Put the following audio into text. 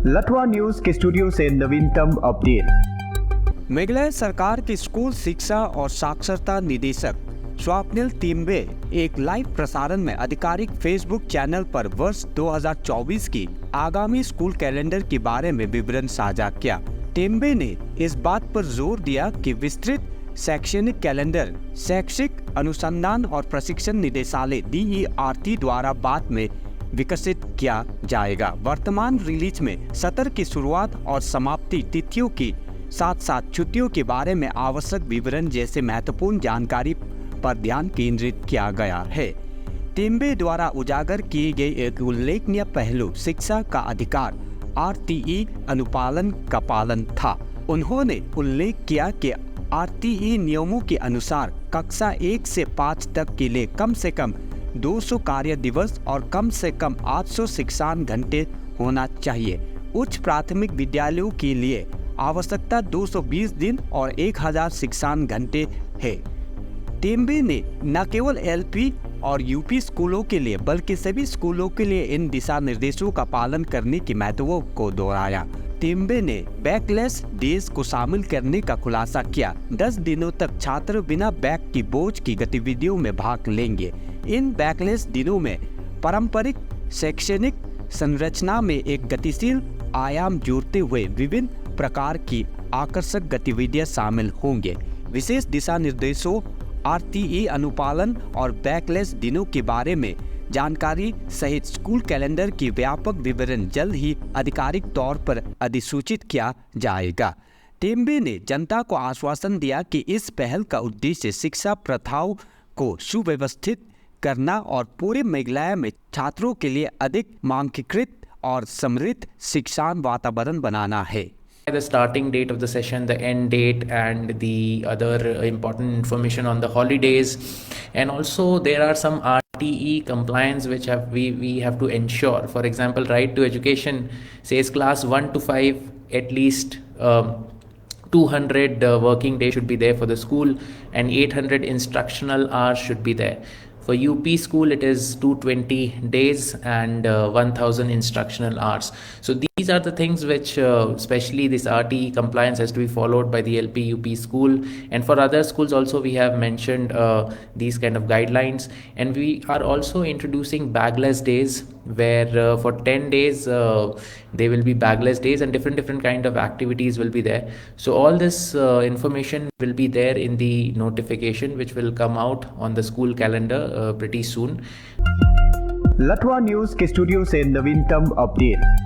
लटवा news के studio से नवीनतम अपडेट। मेघालय सरकार के स्कूल शिक्षा और साक्षरता निदेशक स्वप्निल टिम्बे एक लाइव प्रसारण में आधिकारिक फेसबुक चैनल पर वर्ष 2024 की आगामी स्कूल कैलेंडर के बारे में विवरण साझा किया। टिम्बे ने इस बात पर जोर दिया कि विस्तृत शैक्षणिक कैलेंडर शैक्षिक अनुसंधान और प्रशिक्षण निदेशालय DERT द्वारा बाद में विकसित किया जाएगा। वर्तमान रिलीज में सत्र की शुरुआत और समाप्ति तिथियों की साथ साथ छुट्टियों के बारे में आवश्यक विवरण जैसे महत्वपूर्ण जानकारी पर ध्यान केंद्रित किया गया है। टिम्बे द्वारा उजागर किए गए एक उल्लेखनीय पहलू शिक्षा का अधिकार RTE अनुपालन का पालन था। उन्होंने उल्लेख किया कि RTE नियमों के अनुसार कक्षा 1 से 5 तक के लिए कम से कम 200 कार्य दिवस और कम से कम 800 शिक्षण घंटे होना चाहिए। उच्च प्राथमिक विद्यालयों के लिए आवश्यकता 220 दिन और 1000 शिक्षण घंटे है। टिम्बे ने न केवल LP और UP स्कूलों के लिए बल्कि सभी स्कूलों के लिए इन दिशा निर्देशों का पालन करने के महत्व को दोहराया। टिम्बे ने बैकलेस डेज को शामिल करने का खुलासा किया। 10 दिनों तक छात्र बिना बैक की बोझ की गतिविधियों में भाग लेंगे। इन बैकलेस दिनों में पारंपरिक शैक्षणिक संरचना में एक गतिशील आयाम जोड़ते हुए विभिन्न प्रकार की आकर्षक गतिविधियां शामिल होंगे। विशेष दिशा निर्देशों RTE अनुपालन और बैकलेस दिनों के बारे में जानकारी सहित स्कूल कैलेंडर की व्यापक विवरण जल्द ही आधिकारिक तौर पर अधिसूचित किया जाएगा। टिम्बे ने जनता को आश्वासन दिया कि इस पहल का उद्देश्य शिक्षा प्रथाओं को सुव्यवस्थित करना और पूरे मेघालय में छात्रों के लिए अधिक मानकीकृत और समृद्ध शिक्षा वातावरण बनाना है। The starting date of the session, the end date, and the other important information on the holidays, and also there are some RTE compliance which we have to ensure. For example, right to education says class 1 to 5 at least 200 working days should be there for the school and 800 instructional hours should be there. For UP school, it is 220 days and 1000 instructional hours. So these are the things which, especially this RTE compliance has to be followed by the LP, UP school. And for other schools also, we have mentioned these kind of guidelines. And we are also introducing bagless days where for 10 days, there will be bagless days and different kind of activities will be there. So all this information will be there in the notification which will come out on the school calendar pretty soon. लटवा news के studio से नवीनतम update.